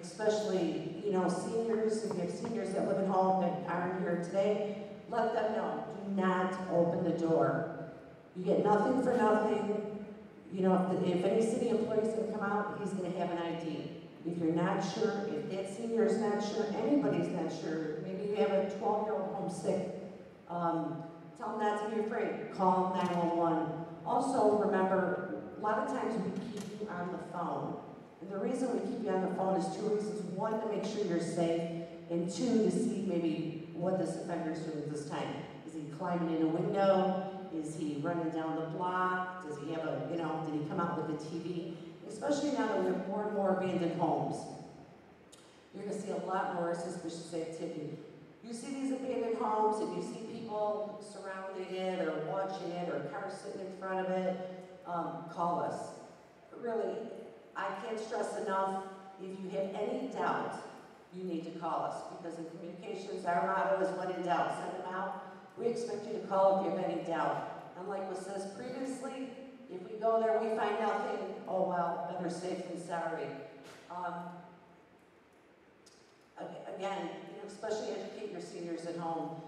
especially, seniors, if you have seniors that live at home that aren't here today, let them know, do not open the door. You get nothing for nothing. If any city employee is gonna come out, he's gonna have an ID. If you're not sure, if that senior is not sure, anybody's not sure, maybe you have a 12-year-old homesick, tell them not to be afraid, call 911. Also, remember, a lot of times we keep you on the phone. And the reason we keep you on the phone is two reasons. One, to make sure you're safe, and two, to see maybe what this offender's doing at this time. Is he climbing in a window? Is he running down the block? Does he have did he come out with a TV? Especially now that we have more and more abandoned homes. You're gonna see a lot more suspicious activity. You see these abandoned homes and you see people surrounding it or watching it or cars sitting in front of it, call us. Really, I can't stress enough, if you have any doubt, you need to call us, because in communications, our motto is when in doubt, send them out. We expect you to call if you have any doubt. And like was says previously, if we go there, we find nothing, oh well, better safe than sorry. Again, especially educate your seniors at home.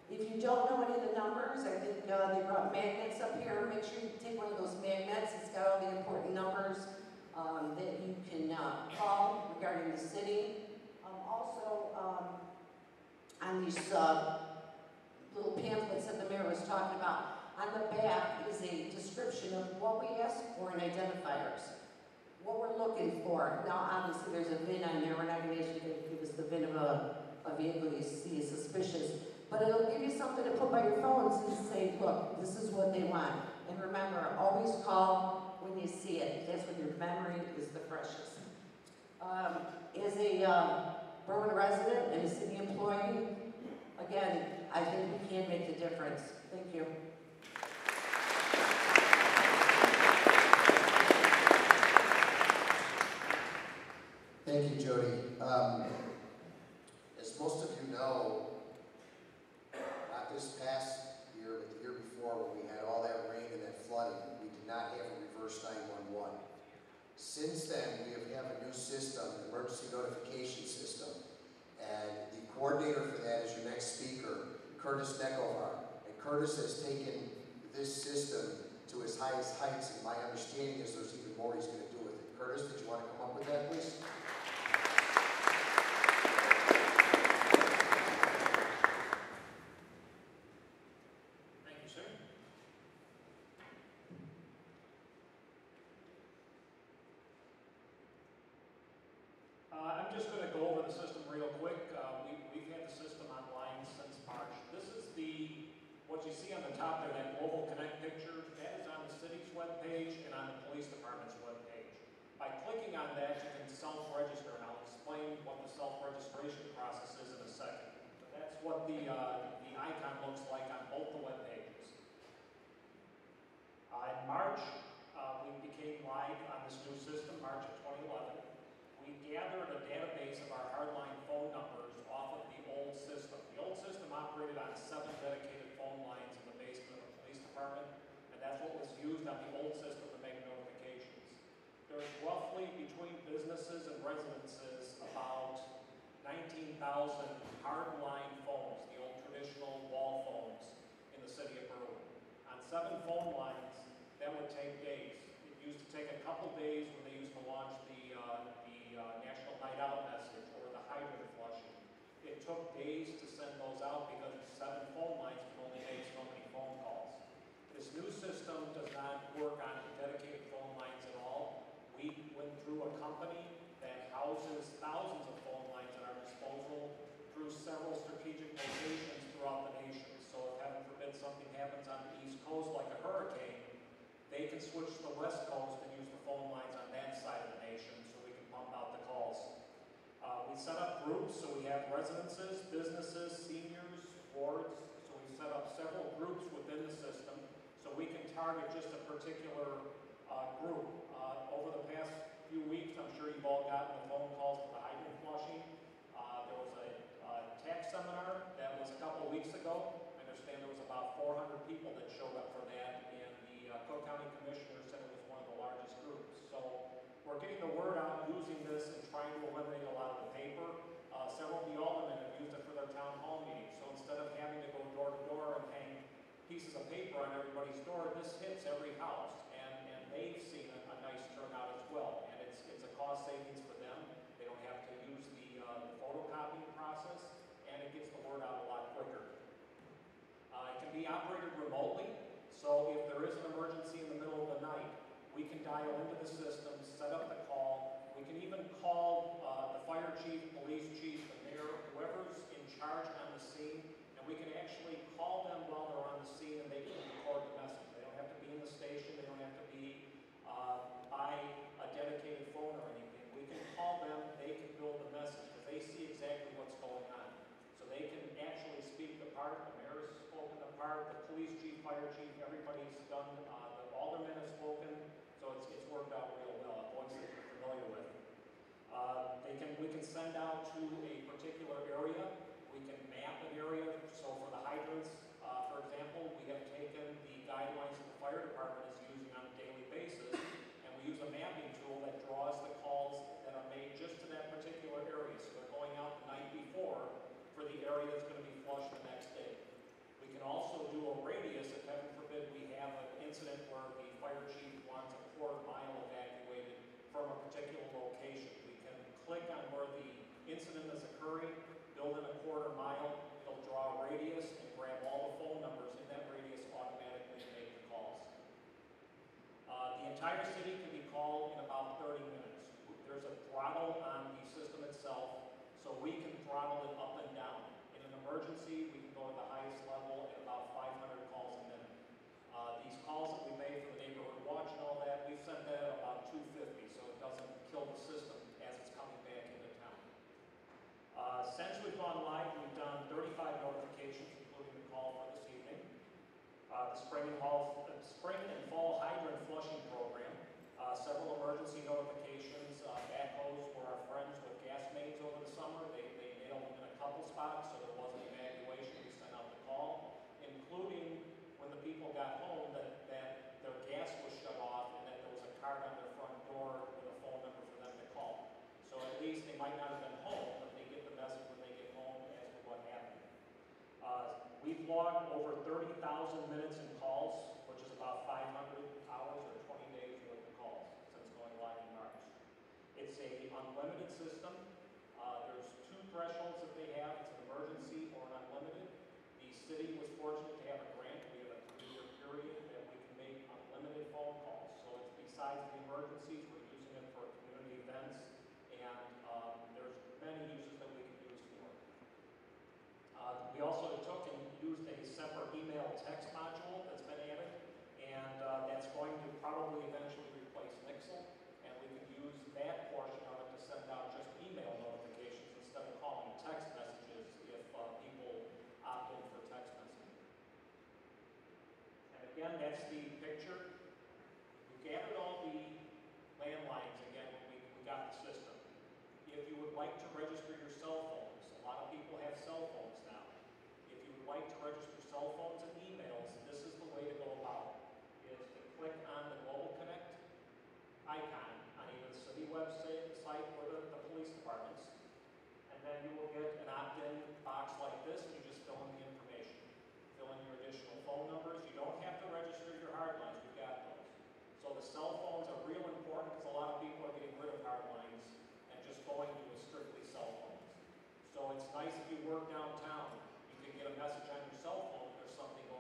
If you don't know any of the numbers, I think they brought magnets up here. Make sure you take one of those magnets. It's got all the important numbers that you can call regarding the city. Also, on these little pamphlets that the mayor was talking about, on the back is a description of what we ask for in identifiers, what we're looking for. Now, obviously, there's a VIN on there. We're not going to ask you to give us the VIN of a vehicle you see is suspicious, but it'll give you something to put by your phones and say, look, this is what they want. And remember, always call when you see it. That's when your memory is the freshest. As a Berwyn resident and a city employee, again, I think we can make the difference. Thank you. Thank you, Jody. As most of you know, not this past year, but the year before, when we had all that rain and that flooding, we did not have a reverse 911. Since then, we have a new system, an emergency notification system, and the coordinator for that is your next speaker, Curtis Neckovar. And Curtis has taken this system to its highest heights, and my understanding is there's even more he's going to do with it. Curtis, did you want to come up with that, please? I'm just going to go over the system real quick. We've had the system online since March. This is what you see on the top there, that Global Connect picture. That is on the city's webpage and on the police department's webpage. By clicking on that, you can self-register, and I'll explain what the self-registration process is in a second. But that's what the icon looks like on both the web pages. In March, we became live on this new system, March of 2011. We gathered a database of our hardline phone numbers off of the old system. The old system operated on 7 dedicated phone lines in the basement of the police department, and that's what was used on the old system to make notifications. There's roughly, between businesses and residences, about 19,000 hardline phones, the old traditional wall phones in the city of Berwyn. On 7 phone lines, that would take days. It used to take a couple days when they used to launch the National Night Out message or the hydrant flushing. It took days to send those out because 7 phone lines can only make so many phone calls. This new system does not work on dedicated phone lines at all. We went through a company that houses thousands of phone lines at our disposal through several strategic locations throughout the nation. So if, heaven forbid, something happens on the East Coast like a hurricane, they can switch to the West Coast and use the phone lines on that side of the nation so we can pump out the calls. We set up groups, so we have residences, businesses, seniors, wards. So we set up several groups within the system so we can target just a particular group. Over the past few weeks, I'm sure you've all gotten the phone calls for the hydrant flushing. There was a tax seminar that was a couple of weeks ago. I understand there was about 400 people that showed up for that, and the Cook County Commissioner said it was one of the largest groups. So we're getting the word out using this and trying to eliminate a lot of sure this hits every house, and they've seen a nice turnout as well. And it's a cost savings for them. They don't have to use the photocopying process, and it gets the word out a lot quicker. It can be operated remotely, so if there is an emergency in the middle of the night, we can dial into the system, set up the call. We can even call the fire chief, police chief, the mayor, whoever's in charge on the scene, and we can actually call them while they're on the scene and they can record the message. They don't have to be in the station, they don't have to be by a dedicated phone or anything. We can call them, they can build the message because they see exactly what's going on. So they can actually speak the part, the mayor's spoken the part, the police chief, fire chief, everybody's done, the aldermen have spoken, so it's worked out real well, a voice that you're familiar with. We can send out to a particular area, we can map an area, so for the hydrants, for example, we have taken the guidelines that the fire department is using on a daily basis, and we use a mapping tool that draws the calls that are made just to that particular area, so they're going out the night before for the area that's going to be flushed the next day. We can also do a radius if, heaven forbid, we have an incident where the fire chief wants a quarter-mile evacuated from a particular location. We can click on where the incident is occurring, build in a quarter-mile, it'll draw a radius and grab all the phone numbers in that radius automatically and make the calls. The entire city can be called in about 30 minutes. There's a throttle on the system itself, so we can throttle it up and down. In an emergency, we can go to the highest level at about 500 calls a minute. These calls that we made for the neighborhood watch and all that, we've sent that at about 250, so it doesn't kill the system as it's coming back into town. Since we've gone live, we've done 35 notifications, including the call for this evening. The spring and fall hydrant flushing program. Several emergency notifications. Backhoes were our friends with gas mains over the summer. They nailed them in a couple spots, so there wasn't evacuation. We sent out the call, including when the people got home that their gas was shut off and that there was a card on their front door with a phone number for them to call. So at least they might not have been home, but they get the message when they get home as to what happened. We've logged over 30,000 minutes in calls, which is about 500 hours or 20 days worth of calls since going live in March. It's an unlimited system. There's two thresholds that they have. It's an emergency or an unlimited. The city was fortunate to have a grant. We have a 3-year period that we can make unlimited phone calls. So it's besides the emergencies, we're using it for community events, and there's many uses that we can use for it. We also took and used a separate email text module that's been added, and that's going to probably eventually replace Nixle, and we can use that portion of it to send out just email notifications instead of calling text messages if people opt in for text messaging. And again, that's the picture. We gathered all the landlines again when we got the system. If you would like to register your cell phones, a lot of people have cell phones now. If you would like to register cell phones and emails, this is the way to go about it, is to click on the Global Connect icon on either the city website or the police departments, and then you will get an opt-in box like this, and you just fill in the information. Fill in your additional phone numbers. You don't have to register your hard lines, we've got those. So the cell phones are real important because a lot of people are getting rid of hard lines and just going to strictly cell phones. So it's nice if you work downtown, you can get a message on your cell phone if there's something going on.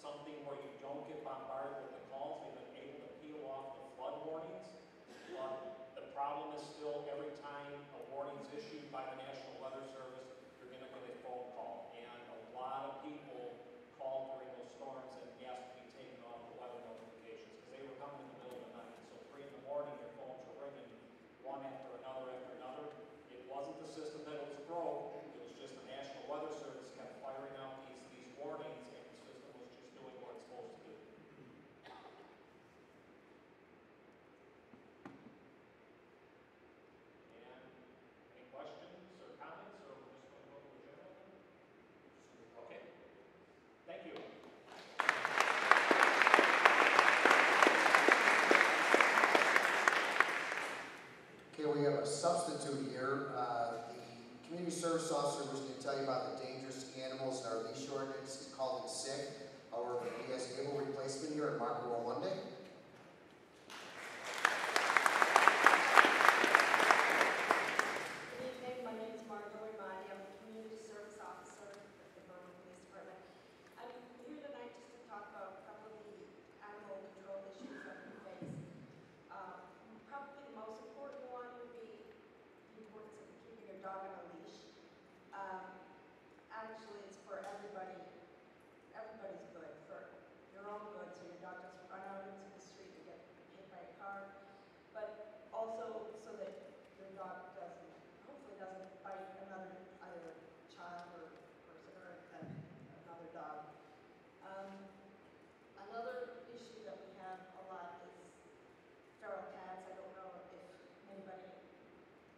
something where you don't get bombarded with the calls. They've been able to peel off the flood warnings. But the problem is still every time a warning is issued by the National Weather Service, you're going to get a phone call. And a lot of people called during those storms and asked to be taken off the weather notifications because they were coming in the middle of the night. So 3 in the morning, your phones were ringing one after another after another. It wasn't the system that was broke. It was just the National Weather Service kept firing out these warnings, and the system was just doing what it's supposed to do. And any questions or comments, or we're just going to go to the general? Okay. Thank you. Okay, we have a substitute here. The community service officer was going to tell you about the dangerous animals in our leash ordinance. He's called in sick. However, he has an able replacement here at Market Roll Monday. Good evening, my name is Margot Imani. I'm a community service officer at the Berwyn Police Department. I'm here tonight just to talk about a couple of the animal control issues that we face. Probably the most important one would be the importance of keeping your dog on a leash. Actually, it's for everybody. Everybody's good, for your own good, so your dog doesn't run out into the street and get hit by a car, but also so that your dog hopefully doesn't bite either child or person or another dog. Another issue that we have a lot is feral cats. I don't know if anybody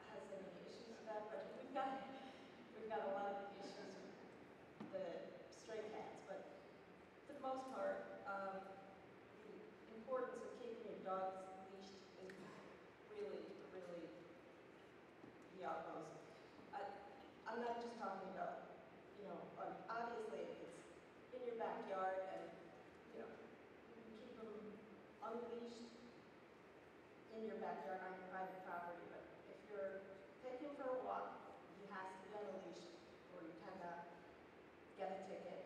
has any issues with that, but we've got a lot of issues with the stray cats, but for the most part, the importance of keeping your dogs leashed is really, really the utmost. I'm not just talking about, obviously if it's in your backyard and, you can keep them unleashed in your backyard on your private property, but if you're taking for a walk, he has to be on a leash or you cannot get a ticket.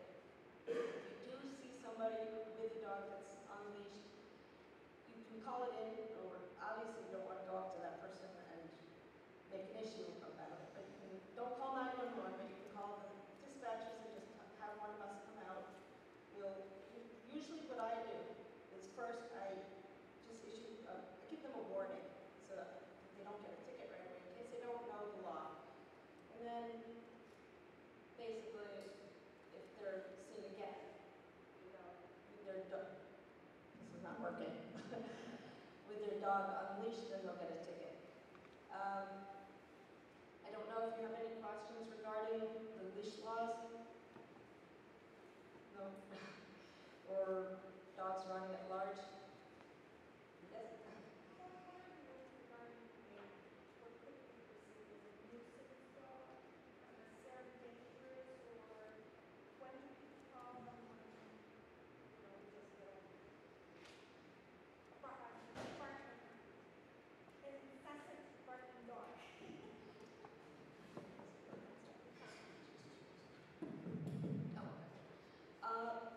If you do see somebody with a dog that's unleashed, you can call it in, or obviously you don't want to go up to that person and make an issue about it, but don't call 911, but you can call the dispatchers and just have one of us come out. Usually what I do is first I just I give them a warning so that they don't get a ticket right away in case they don't know the law. And then basically, if they're seen again, with their dog, this is not working, with their dog unleashed, then they'll get a ticket. I don't know if you have any questions regarding the leash laws. No? Or dogs running at large. Yes?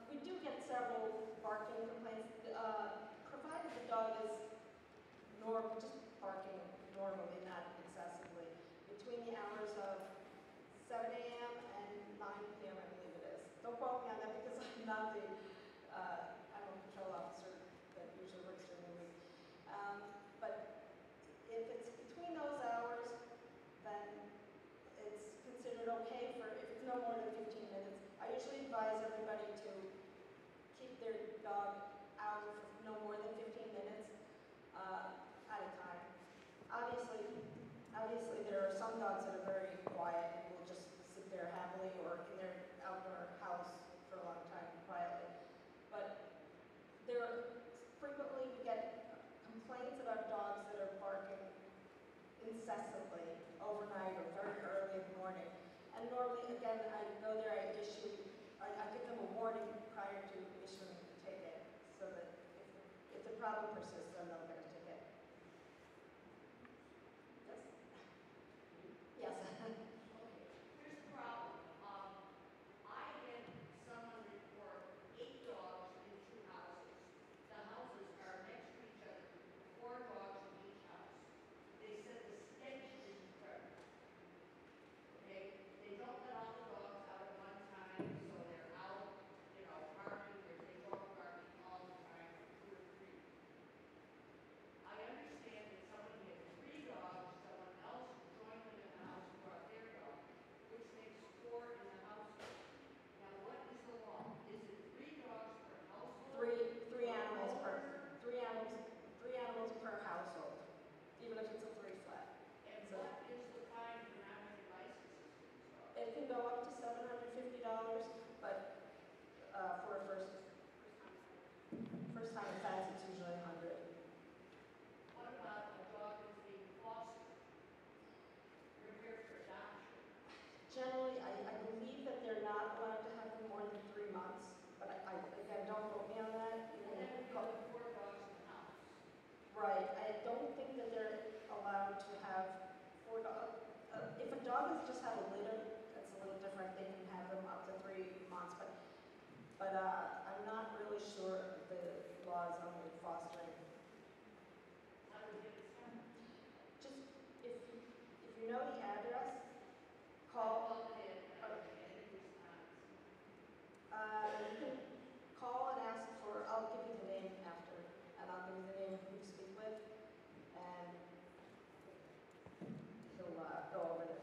We do get several barking complaints, provided the dog is just barking normally, not excessively, between the hours of 7 a.m. and 9 p.m. I believe it is. Don't quote me on that because I'm not the animal control officer that usually works during the week. But if it's between those hours, then it's considered okay if it's no more than 15 minutes. I usually advise everybody to keep their dog out for no more than 15 minutes at a time. Obviously there are some dogs that are very quiet and will just sit there happily or in their outdoor house for a long time quietly. But frequently we get complaints about dogs that are barking incessantly overnight or very early in the morning. And normally, again, I go there, I give them a warning prior to issuing the ticket so that if the problem persists, then they'll get a ticket. Yes? Yes. Here's the problem. I had someone report 8 dogs allowed to have 4 dogs. If a dog has just had a litter, that's a little different. They can have them up to 3 months, but I'm not really sure of the laws on the fostering. Just if you know the address, call. You can call and ask for. I'll give you the name after, and I'll give you the name of who to speak with, and he'll go over it.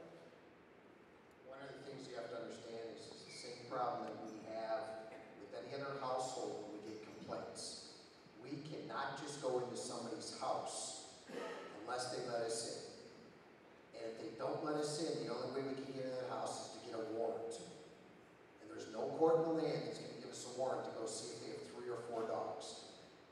One of the things you have to understand is it's the same problem that we have with any other household when we get complaints. We cannot just go into somebody's house unless they let us in. And if they don't let us in, the only way we can get in that house is to get a warrant. And there's no court in the land that's going to give us a warrant to go see if they have 3 or 4 dogs.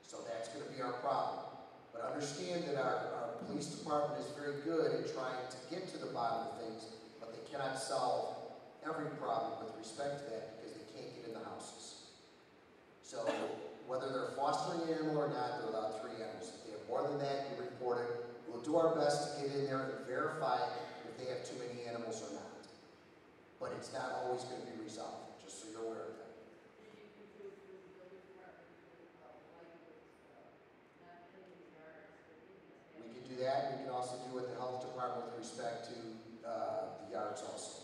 So that's going to be our problem. But understand that our police department is very good at trying to get to the bottom of things, but they cannot solve every problem with respect to that because they can't get in the houses. So whether they're fostering an animal or not, they're allowed 3 animals. If they have more than that, you report it. We'll do our best to get in there and verify if they have too many animals or not. But it's not always going to be resolved, just so you're aware of that. We can do that. We can also do with the health department with respect to the yards also.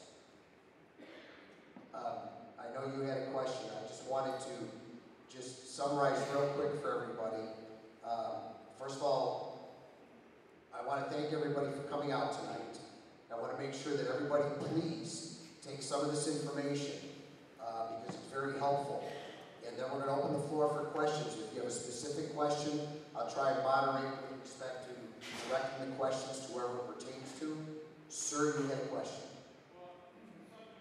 I know you had a question. I just wanted to just summarize real quick for everybody. First of all, I want to thank everybody for coming out tonight. I want to make sure that everybody please take some of this information because it's very helpful. And then we're going to open the floor for questions. If you have a specific question, I'll try and moderate with respect to directing the questions to whoever it pertains to. Sir, you had a question. Well, some people have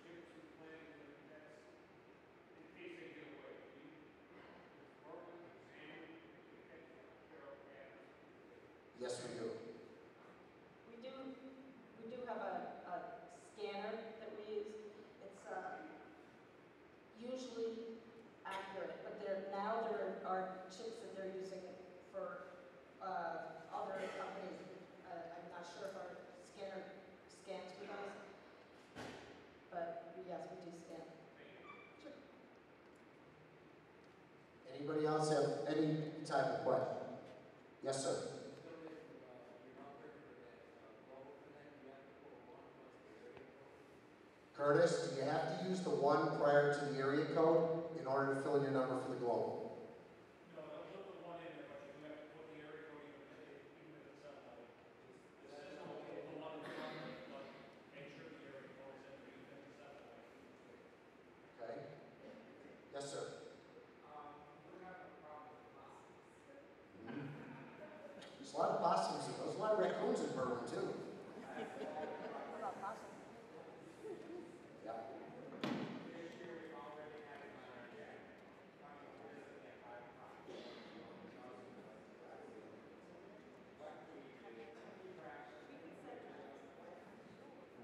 chips and plans and pets in case they get away. Yes, we do. We do have a scanner that we use. It's usually accurate, but there are chips that they're using for other companies. I'm not sure if our scanner scans with us, but yes, we do scan. Sure. Anybody else have any type of question? Yes, sir. Curtis, do you have to use the 1 prior to the area code in order to fill in your number for the global? No, they'll put the 1 in there, but you have to put the area code even if it's satellite. The system will put the 1 in front, but make sure the area code is in there even if it's satellite. Okay. Yes, sir. We're having a problem with possums. There's a lot of possums, there's a lot of raccoons in Berwyn too. What about possum? Yeah. This year we already had it on our deck. Coming to visit at 5 o'clock.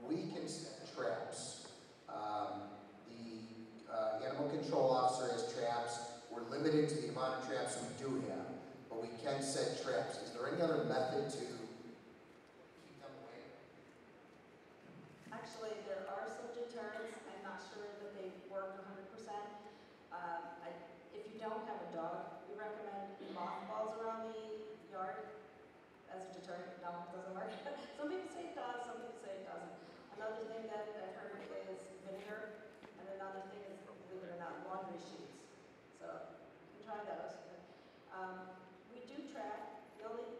We can set traps. The animal control officer has traps. We're limited to the amount of traps we do have, but we can set traps. Is there any other method to keep them away? Actually, there are some deterrents. I'm not sure that they work 100%. If you don't have a dog, we recommend mothballs around the yard as a deterrent. No, it doesn't work. Some people say it does, some people say it doesn't. Another thing that I've heard is vinegar, and another thing is, believe it or not, laundry sheets. So you can try those. We do trap. The only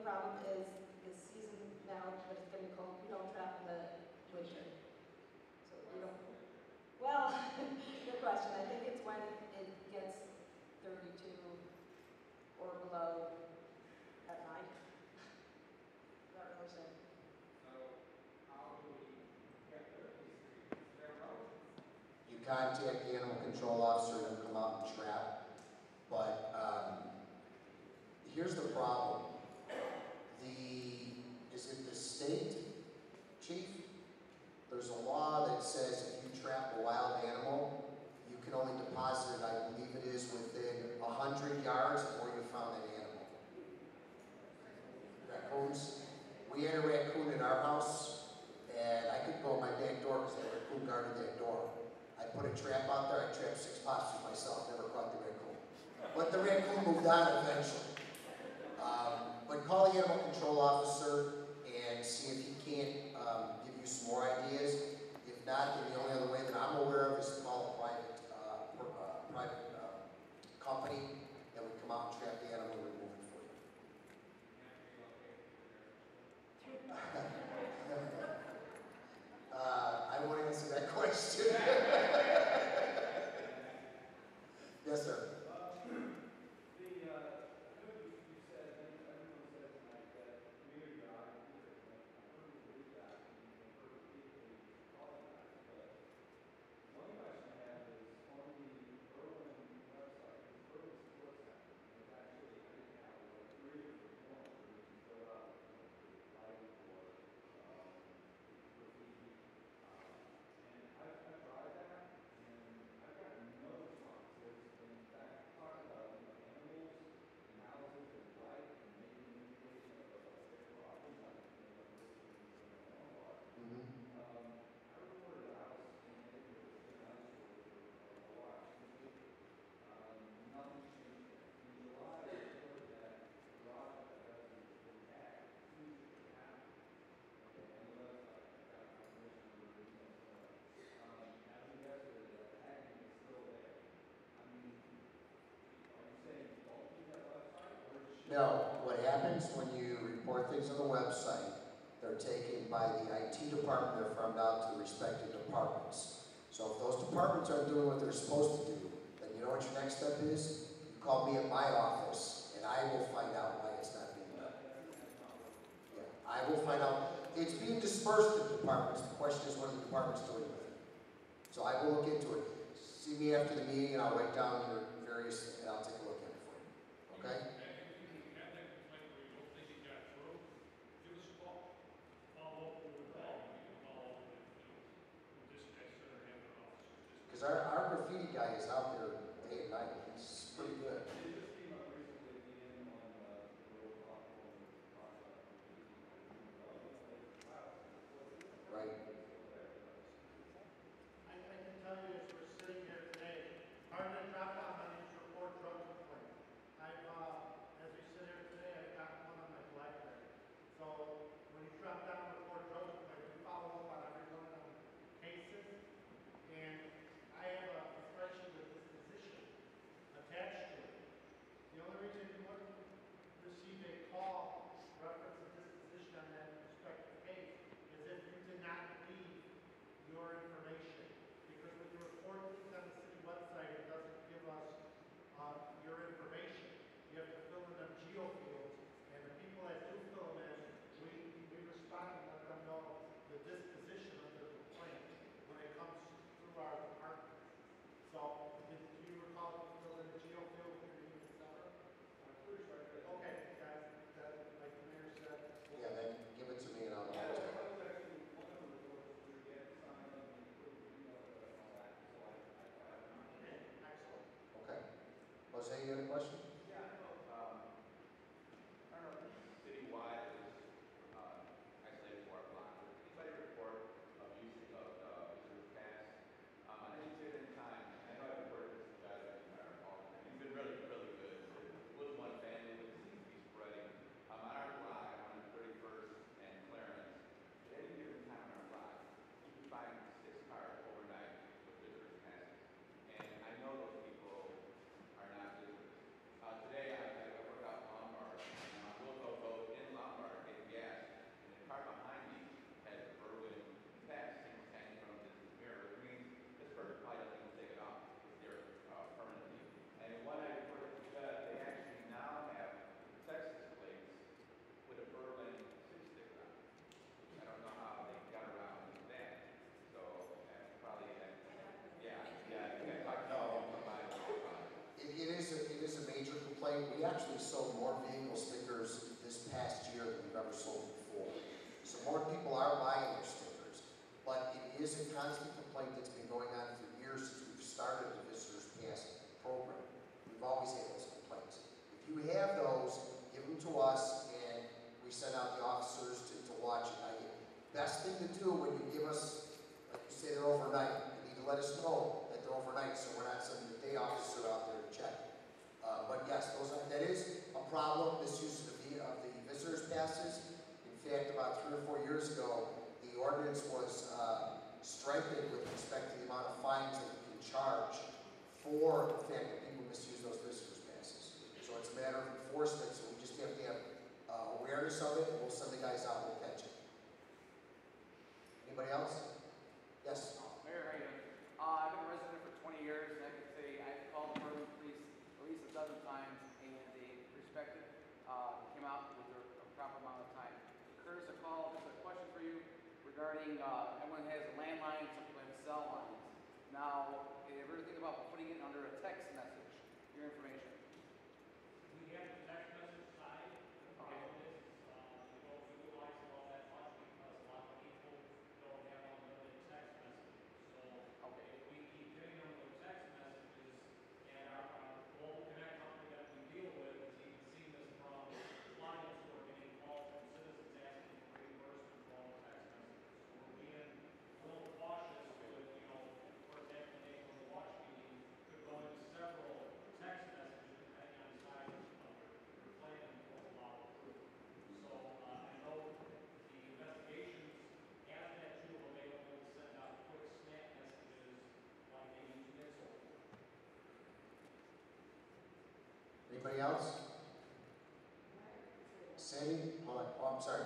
problem is the season now that it's getting cold. We don't trap in the winter. So we don't. Well, good question. I think it's when it gets 32 or below at night. Not really sure. So how do we get rid of these creatures? They're rodents. You contact the animal control officer and come out and trap. But here's the problem. Is it the state, chief? There's a law that says if you trap a wild animal, you can only deposit it, I believe it is, within 100 yards of where you found that animal. eventually. But call the animal control officer and see if he can't give you some more ideas. If not, then the only other way that I'm aware of is to call a private company that would come out and trap the animal and remove it for you. I won't answer that question. Yes, sir. No, what happens when you report things on the website, they're taken by the IT department, they're farmed out to the respective departments. So if those departments aren't doing what they're supposed to do, then you know what your next step is? You call me at my office, and I will find out why it's not being done. Yeah, I will find out. It's being dispersed to the departments. The question is, what are the departments doing with it? So I will look into it. See me after the meeting, and I'll write down your various, and I'll take a look at it for you. Okay? Because our graffiti guy is out there day and night. He's pretty good. Right. I can tell you as we're sitting here today, hard to drop off on each report drug complaint. As we sit here today, I've got one on my BlackBerry. So when you drop down a report drug complaint, we follow up on every one of them cases. And I have a spreadsheet with disposition attached to it. The only reason you wouldn't receive a call reference to disposition on that respective case is if you did not leave your information. Because when you report things on the city website, it doesn't give us your information. You have to fill in them geofields, and the people that do fill them in, we respond and let them know the disposition of their complaint when it comes through our department. So, do you recall if you fill in the geofield for your unit number? I'm pretty sure I did. Okay, guys, that, like the mayor said. Yeah, then give it to me and I'll know. Yeah, that was actually one of the reports where you get signed up and you put your email address and all that, so I okay, excellent. Okay. Jose, you have a question? Yeah, I don't know if citywide is isolated to our block, but anybody report of usage of visitor pass? I know you say it in time. I know I've reported this to Judge and our alternate. He's been really, really good. It was one family, but it seems to be spreading. On our block, I'm on 31st and Clarence. At any given time on our block, you can find 6 cars overnight with visitors passes. And I know those people are not visitors. Today, I work out in Lombard, and I will go in Lombard, get gas, and the car behind me has the Berwyn pass hanging from the mirror, which means this person probably doesn't even take it off if they're permanently. And when I reported to Judge, they actually now have Texas plates with a Berwyn 6 sticker on it. I don't know how they got around that. So that's probably that. Yeah. It is a major complaint. We actually sold more vehicle stickers this past year than we've ever sold before. So more people are buying their stickers. But it is a constant complaint that's been going on for years since we've started the Visitors Pass program. We've always had those complaints. If you have those, give them to us and we send out the officers to watch it. Best thing to do when you give us, like you say, they're overnight, you need to let us know that they're overnight so we're not sending the day officer out there to check. But yes, that is a problem, misuse of the visitors passes. In fact, about 3 or 4 years ago, the ordinance was strengthened with respect to the amount of fines that we can charge for the fact that people misuse those visitors passes. So it's a matter of enforcement, so we just have to have awareness of it, and we'll send the guys out, we'll catch it. Anybody else? Yes? Mayor, how you doing? I've been a resident for 20 years, and I can say I've called the Berwyn police at least a dozen times, and they respected, came out with a proper amount of time. Curtis, a call, just a question for you regarding, everyone has a landline, some people have cell lines. Now, have you ever think about putting it under a text message, your information? We have the text message side. The problem is, we don't utilize it all that much because a lot of people don't have unlimited text messages. So if we keep getting them with text messages, and our global connect company that we deal with has even seen this from clients who are getting calls from citizens asking for reimbursement for all the text messages. So we're being a little cautious with, for example, the name of the watch meeting could go into several text messages depending on the size of your plan to allow approval. So I know the investigations have that tool available to send out quick snap messages like they use Mixel. Anybody else? Sandy? Oh, I'm sorry.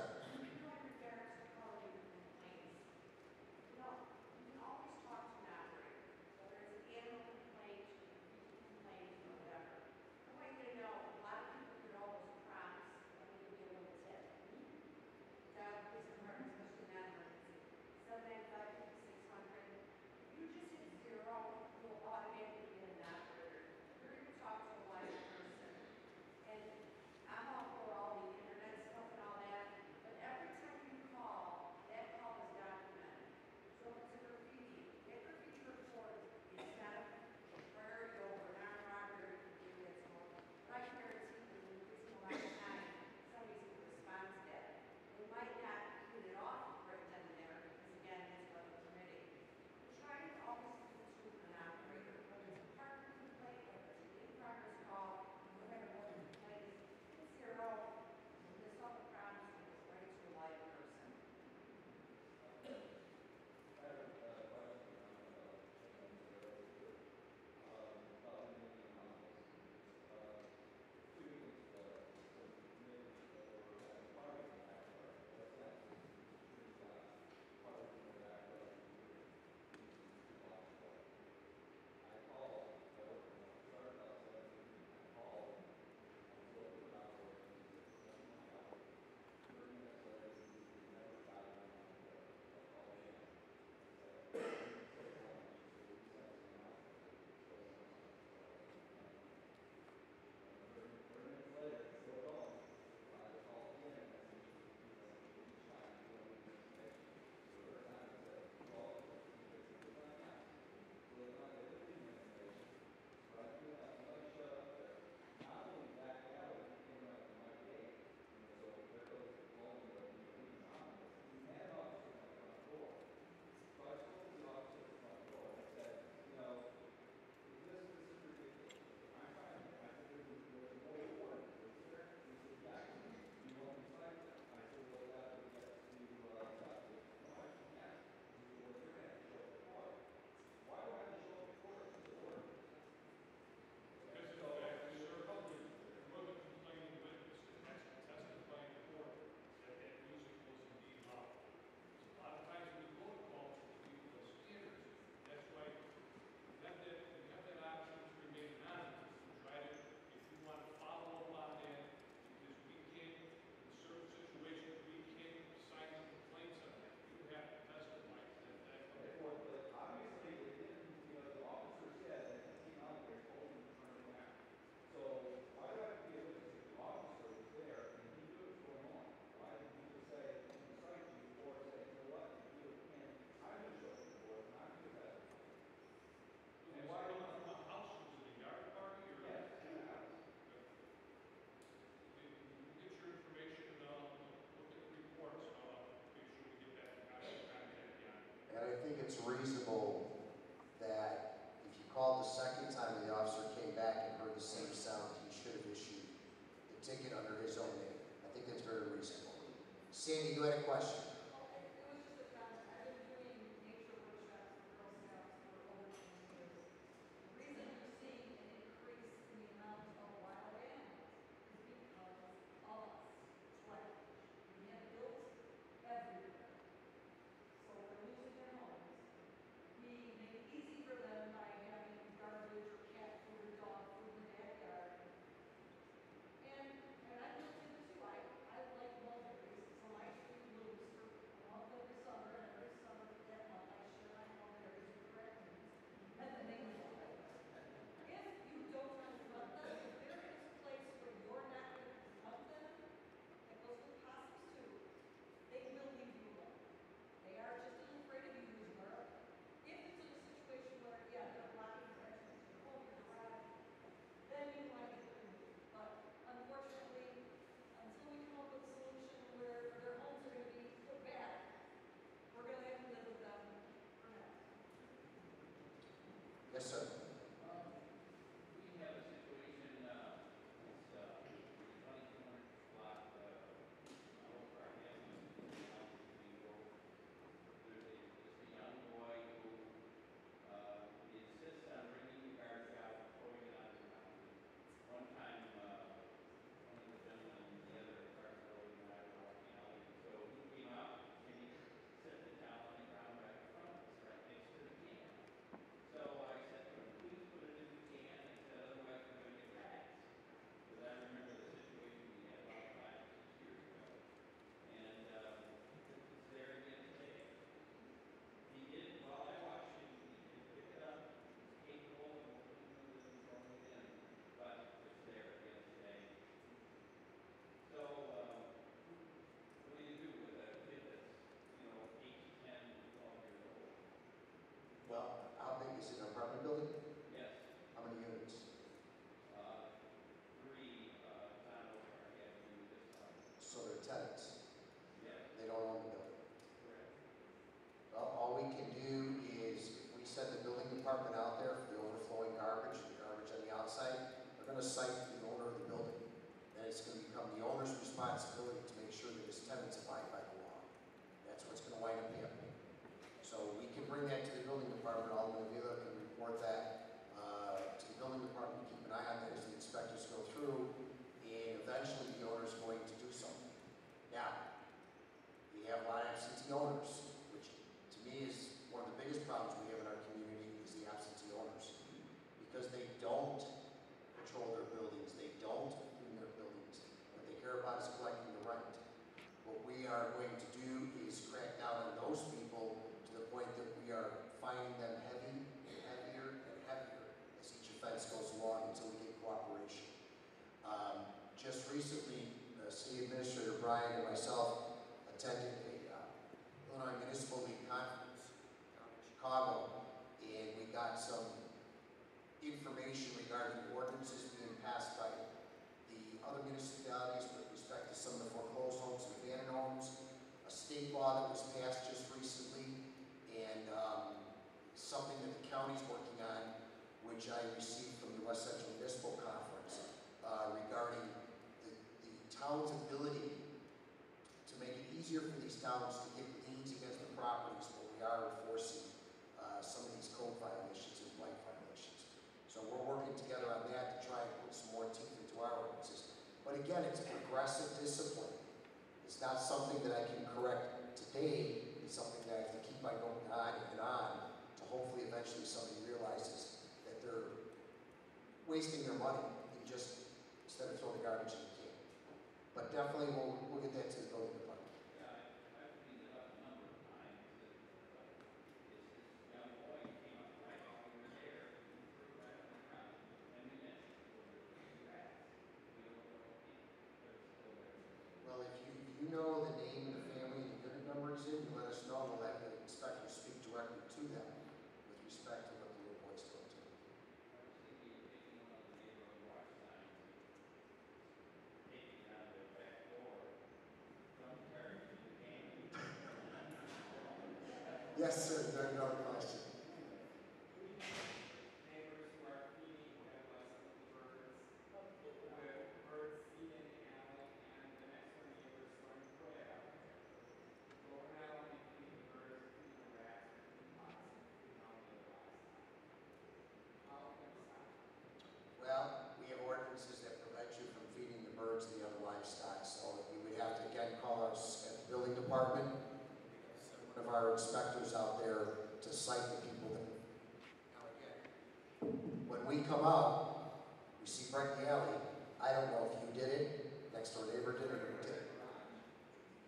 And I think it's reasonable that if you called the second time and the officer came back and heard the same sound, he Sandy, you had a question? Oh, it was just a comment. I've been doing nature workshops for Girl Scouts for over 20 years. The reason you're seeing an increase in the amount of wild animals is because of us, flat. We have built everywhere. So they're losing their homes. We make it easy for them by having garbage or cat food or dog food in the backyard. And I'm guilty of it too. I like mulberries, so my tree blooms for a month every summer, and every summer for that month I share my mulberries with the raccoons, and then they leave. If you don't confront them, if there is a place where you're not going to confront them, it goes with possums too, they will leave you alone. They are just as afraid of you as you are. If it's in a situation where, yeah, they're blocking your entrance to your home, your garage, then you might get removed. But unfortunately, until we come up with a solution where their homes are going to be put back, we're going to have to live with them for now. Yes, sir. We have a situation, it's 2200 block, over our family, there's a young boy who he insists on bringing the garbage out and throwing it on the ground. One time, one of the gentlemen and the other started throwing it out of the alley. So he came out and he set it down on the ground right in front of us, right next to the can. So I said to him, please put it in the can. I said, otherwise we're going to get rats. Because I remember the situation we had about 5 or 6 years ago. And it's there again today. He did, while I watched him, he did pick it up, he's capable of working with it and throwing it in. But it's there again today. So, what do you do with a kid that's, 8 to 10, 12 years old? Well, how big is it, an apartment building? Yes. How many units? 3 on Oak Avenue this time. So they're tenants. Yes, They don't own the building. correct. Well, all we can do is, if we send the building department out there for the overflowing garbage, the garbage on the outside, they're gonna cite the owner of the building. Then it's gonna become the owner's responsibility to make sure that his tenants abide by the law. That's what's gonna wind up happening. So we can bring that to the building department, Alderman Avila can report that to the building department, keep an eye on that as the inspectors go through, and eventually the owner's going to do something. Now, we have a lot of absentee owners, which to me is one of the biggest problems we have in our community is the absentee owners. Because they don't patrol their buildings, they don't clean their buildings. What they care about is collecting the rent. What we are going to do is crack down on those people to the point that we are finding them heavy and heavier and heavier as each offense goes along until we get cooperation. Just recently, the City Administrator Brian and myself attended a Illinois Municipal League conference in Chicago, and we got some information regarding ordinances being passed by the other municipalities with respect to some of the foreclosed homes and abandoned homes, a state law that was passed just recently, and something that the county's working on, which I received from the West Central Municipal Conference, regarding the town's ability to make it easier for these towns to get liens against the properties where we are enforcing some of these code violations and blight violations. So we're working together on that to try and put some more teeth into our ordinances. But again, it's progressive discipline. It's not something that I can correct today. It's something that I have to keep on going on and on to hopefully eventually somebody realizes that they're wasting their money and just instead of throwing the garbage in the can. But definitely we'll get that to the building department. Yeah, I've cleaned it up a number of times. It's this young boy came up right while we were there, and he threw it right on the ground. And we mentioned it was rats. We don't know if they're still there. Well, if you know the name of the family and the unit number is in, you let us know. We'll have the inspector speak directly to them with respect to what the little boy's doing to them. I was thinking of taking one of the neighborhood watch signs, taking it out of their back door, dump garbage in the can. Yes, sir. You have another question. Neighbors who are feeding their birds, with birds feeding in the alley, and the next door neighbor is throwing food out. department, send one of our inspectors out there to cite the people that. Now again, when we come out, we see Brent in the alley, I don't know if you did it, next door neighbor did it, or who did it.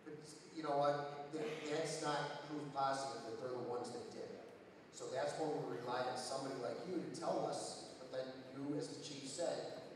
But you know what, that's not proof positive that they're the ones that did it. So that's when we rely on somebody like you to tell us, but then you, as the chief said,